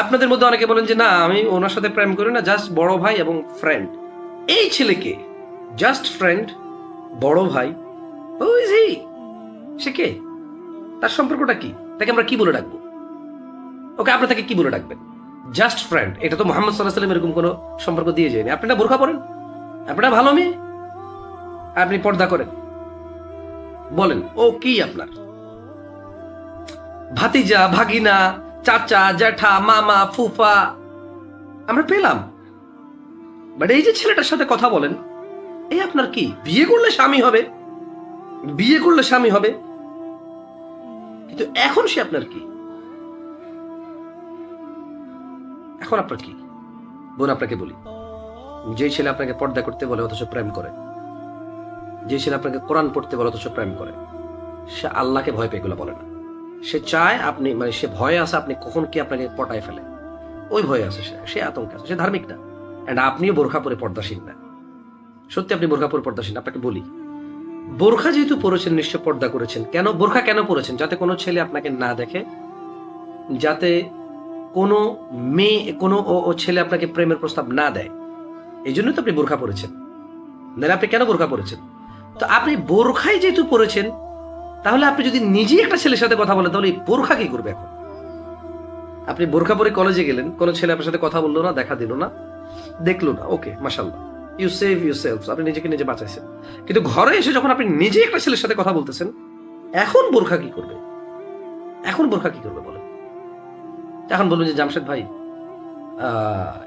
আপনাদের মধ্যে অনেকে বলেন যে না আমি ওনার সাথে প্রেম করি না, জাস্ট বড় ভাই এবং ফ্রেন্ড। এই ছেলেকে জাস্ট ফ্রেন্ড, বড় ভাই, হু ইজ হি? সে কে? তার সম্পর্কটা কি? তাকে আমরা কি বলে ডাকবো? ওকে আপনার তাকে কি বলে ডাকবেন? Just friend. এটা তো মোহাম্মদ সাল্লাল্লাহু আলাইহি ওয়াসাল্লাম এরকম কোনো সম্পর্ক দিয়ে যায়নি। আপনারা বোরকা পরেন, আপনারা ভালো মেয়ে, আপনি পর্দা করেন, বলেন ও কি আপনার ভাতিজা, ভাগিনা, চাচা, জ্যাঠা, মামা, ফুফা আমরা পেলাম, বাট এই যে ছেলেটার সাথে কথা বলেন, এই আপনার কি? বিয়ে করলে স্বামী হবে, বিয়ে করলে স্বামী হবে, কিন্তু এখন সে আপনার কি? এখন আপনার কি? বোন আপনাকে বলি, যে ছেলে আপনাকে পর্দা করতে বলে অথচ প্রেম করে, যে ছেলে আপনাকে কোরআন পড়তে বলে অথচ প্রেম করে, সে আল্লাহকে ভয় পেয়ে এগুলো বলে না। সে চায় আপনি, মানে সে ভয়ে আছে আপনি কখন কি আপনাকে পটায় ফেলে, ওই ভয়ে আছে সে আতঙ্কে আছে, সে ধার্মিক না। এন্ড আপনিও বোরখা পরে পর্দাসীন না। সত্যি আপনি বোরখা পরে পর্দাসীন। আপনাকে বলি, বোরখা যেহেতু পরেছেন নিশ্চয় পর্দা করেছেন। কেন বোরখা কেন পরেছেন? যাতে কোনো ছেলে আপনাকে না দেখে, যাতে কোনো মেয়ে, কোনো ও ছেলে আপনাকে প্রেমের প্রস্তাব না দেয়। এই জন্য তো আপনি বোরখা পরেছেন। না আপনি কেন বোরখা পরেছেন? তো আপনি বোরখাই যেহেতু পরেছেন, তাহলে আপনি যদি নিজেই একটা ছেলের সাথে কথা বলেন, তাহলে এই বোরখা কি করবে? এখন আপনি বোরখা পরে কলেজে গেলেন, কোনো ছেলে আপনার সাথে কথা বললো না, দেখা দিল না, দেখলো না, ওকে মাশাআল্লাহ, ইউ সেভ ইউরসেলফ, আপনি নিজেকে নিজে বাঁচাইছেন। কিন্তু ঘরে এসে যখন আপনি নিজেই একটা ছেলের সাথে কথা বলতেছেন, এখন বোরখা কি করবে? এখন বোরখা কি করবে বলেন? এখন বলুন যে জামশেদ ভাই,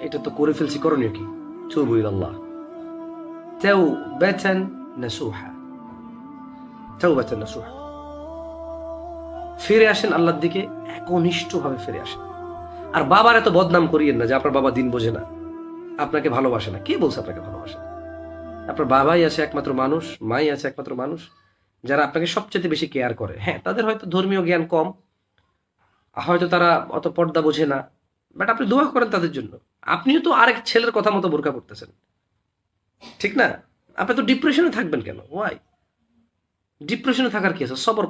এটা তো করে ফেলছি, করণীয় কি? তুবু ইলাল্লাহ তাওবাতান নাসুহা, তাওবাতান নাসুহা। ফিরে আসেন আল্লাহর দিকে, একনিষ্ঠভাবে ফিরে আসেন। আর বাবার এত বদনাম করিয়েন না যে আপনার বাবা দিন বোঝে না, আপনাকে ভালোবাসে না। কে বলছে আপনাকে ভালোবাসে না? আপনার বাবাই আছে একমাত্র মানুষ, মাই আছে একমাত্র মানুষ যারা আপনাকে সবচেয়ে বেশি কেয়ার করে। হ্যাঁ, তাদের হয়তো ধর্মীয় জ্ঞান কম, হয়তো তারা অত পর্দা বোঝে না, বাট আপনি দোয়া করেন তাদের জন্য। আপনিও তো আরেক ছেলের কথা মতো বোরকা পড়তেছেন, ঠিক না? আপনি তো ডিপ্রেশনে থাকবেন কেন? ওয়াই? ডিপ্রেশনে থাকার কি আছে? সবর